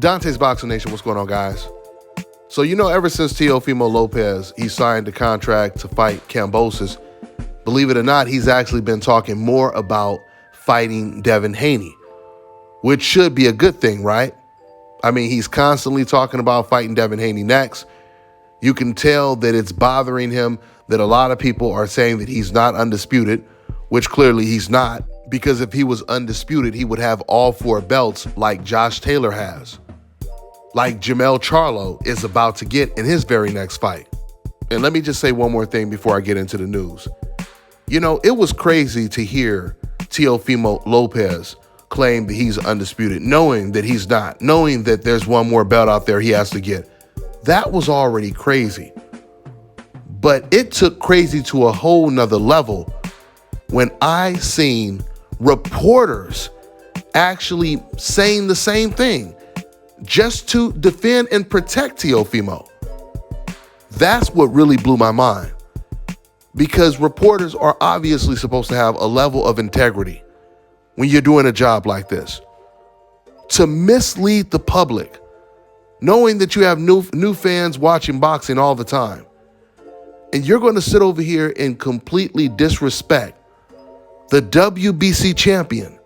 Dontaesboxingnation, what's going on, guys? So, ever since Teofimo Lopez, he signed a contract to fight Kambosos, believe it or not, he's actually been talking more about fighting Devin Haney, which should be a good thing, right? I mean, he's constantly talking about fighting Devin Haney next. You can tell that it's bothering him that a lot of people are saying that he's not undisputed, which clearly he's not, because if he was undisputed, he would have all 4 belts like Josh Taylor has, like Jermell Charlo is about to get in his very next fight. And let me just say one more thing before I get into the news. It was crazy to hear Teofimo Lopez claim that he's undisputed, knowing that he's not, knowing that there's one more belt out there he has to get. That was already crazy. But it took crazy to a whole nother level when I seen reporters actually saying the same thing just to defend and protect Teofimo. That's what really blew my mind, because reporters are obviously supposed to have a level of integrity when you're doing a job like this. To mislead the public, knowing that you have new fans watching boxing all the time, and you're going to sit over here and completely disrespect the WBC champion,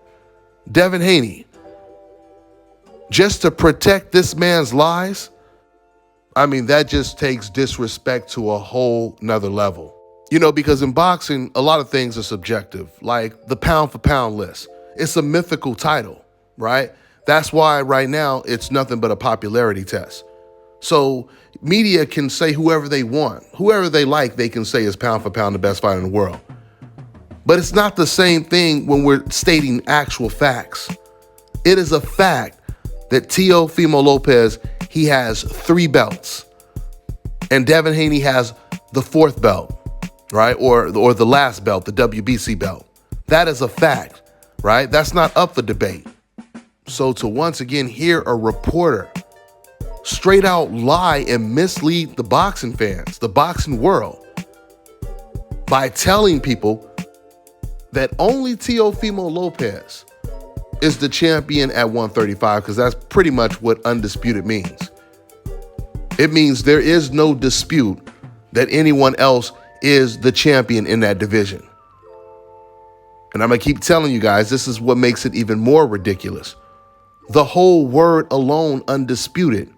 Devin Haney, just to protect this man's lies. I mean, that just takes disrespect to a whole nother level. Because in boxing, a lot of things are subjective, like the pound for pound list. It's a mythical title, right? That's why right now it's nothing but a popularity test. So media can say whoever they want, whoever they like, they can say is pound for pound the best fighter in the world. But it's not the same thing when we're stating actual facts. It is a fact that Teofimo Lopez, he has 3 belts, and Devin Haney has the 4th belt, right? Or the last belt, the WBC belt. That is a fact, right? That's not up for debate. So to once again hear a reporter straight out lie and mislead the boxing fans, the boxing world, by telling people that only Teofimo Lopez is the champion at 135, because that's pretty much what undisputed means. It means there is no dispute that anyone else is the champion in that division. And I'm going to keep telling you guys, this is what makes it even more ridiculous. The whole word alone, undisputed,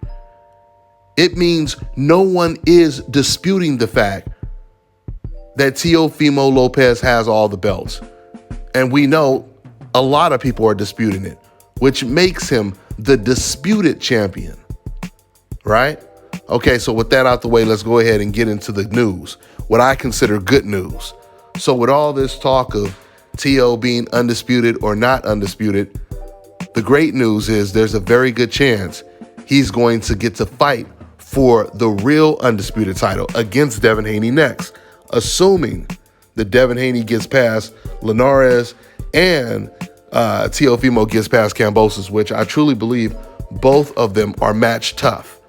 it means no one is disputing the fact that Teofimo Lopez has all the belts. And we know a lot of people are disputing it, which makes him the disputed champion, right? Okay, so with that out the way, let's go ahead and get into the news, what I consider good news. So with all this talk of Teo being undisputed or not undisputed, the great news is there's a very good chance he's going to get to fight for the real undisputed title against Devin Haney next, assuming that Devin Haney gets past Linares and Teofimo gets past Kambosos, which I truly believe both of them are match tough.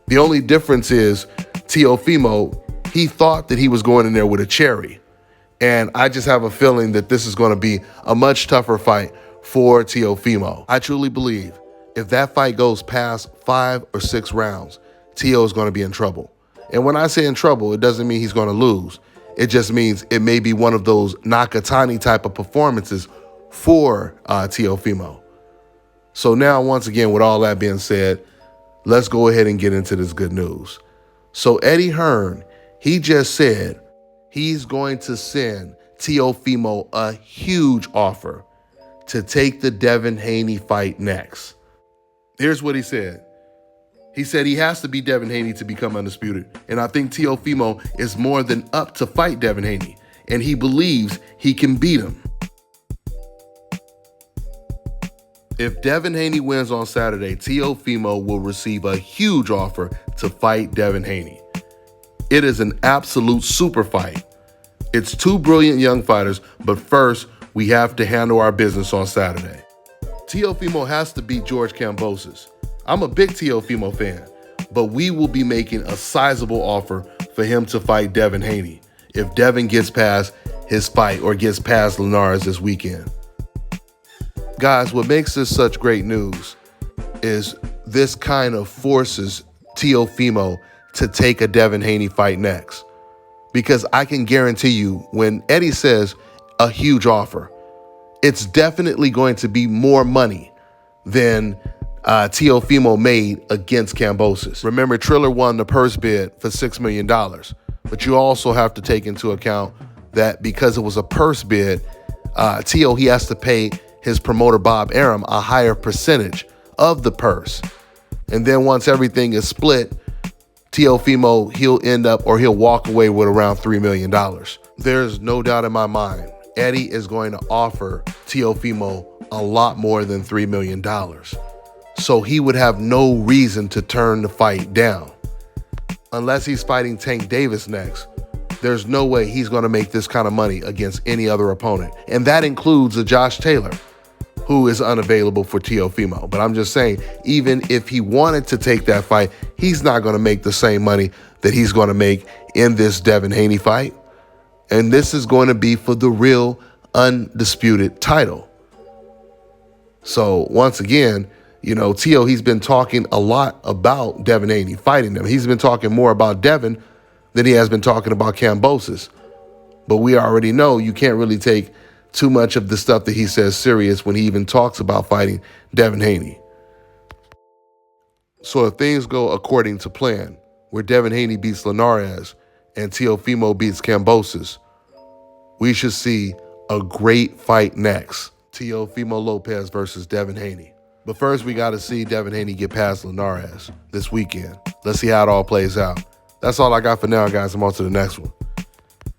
The only difference is Teofimo, he thought that he was going in there with a cherry. And I just have a feeling that this is going to be a much tougher fight for Teofimo. I truly believe if that fight goes past 5 or 6 rounds, Teo is going to be in trouble. And when I say in trouble, it doesn't mean he's going to lose. It just means it may be one of those Nakatani type of performances for Teofimo. So now, once again, with all that being said, let's go ahead and get into this good news. So Eddie Hearn, he just said he's going to send Teofimo a huge offer to take the Devin Haney fight next. Here's what he said. He said he has to beat Devin Haney to become undisputed. And I think Teofimo is more than up to fight Devin Haney. And he believes he can beat him. If Devin Haney wins on Saturday, Teofimo will receive a huge offer to fight Devin Haney. It is an absolute super fight. It's 2 brilliant young fighters, but first, we have to handle our business on Saturday. Teofimo has to beat George Kambosos. I'm a big Teofimo fan, but we will be making a sizable offer for him to fight Devin Haney if Devin gets past his fight or gets past Linares this weekend. Guys, what makes this such great news is this kind of forces Teofimo to take a Devin Haney fight next. Because I can guarantee you, when Eddie says a huge offer, it's definitely going to be more money than Teofimo made against Kambosos. Remember, Triller won the purse bid for $6 million. But you also have to take into account that because it was a purse bid, he has to pay his promoter Bob Arum a higher percentage of the purse. And then once everything is split, Teofimo, he'll walk away with around $3 million. There's no doubt in my mind, Eddie is going to offer Teofimo a lot more than $3 million. So he would have no reason to turn the fight down. Unless he's fighting Tank Davis next, there's no way he's going to make this kind of money against any other opponent. And that includes a Josh Taylor, who is unavailable for Teofimo. But I'm just saying, even if he wanted to take that fight, he's not going to make the same money that he's going to make in this Devin Haney fight. And this is going to be for the real undisputed title. So once again, Teo, he's been talking a lot about Devin Haney fighting him. He's been talking more about Devin than he has been talking about Kambosos. But we already know you can't really take too much of the stuff that he says serious when he even talks about fighting Devin Haney. So if things go according to plan, where Devin Haney beats Linares and Teofimo beats Kambosos, we should see a great fight next. Teofimo Lopez versus Devin Haney. But first, we got to see Devin Haney get past Linares this weekend. Let's see how it all plays out. That's all I got for now, guys. I'm on to the next one.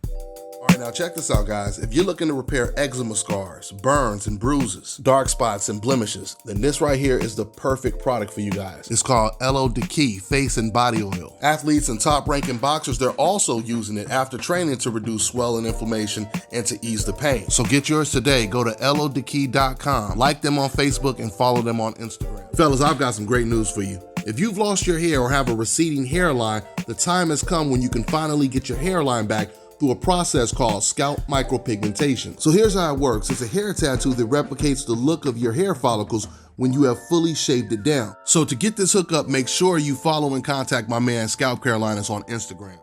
All right, now check this out, guys. If you're looking to repair eczema scars, burns and bruises, dark spots and blemishes, then this right here is the perfect product for you guys. It's called Elo Deki Face and Body Oil. Athletes and top-ranking boxers, they're also using it after training to reduce swelling, inflammation, and to ease the pain. So get yours today. Go to elodeki.com, like them on Facebook, and follow them on Instagram. Fellas, I've got some great news for you. If you've lost your hair or have a receding hairline, the time has come when you can finally get your hairline back through a process called scalp micropigmentation. So here's how it works. It's a hair tattoo that replicates the look of your hair follicles when you have fully shaved it down. So to get this hookup, make sure you follow and contact my man ScalpCarolinas on Instagram.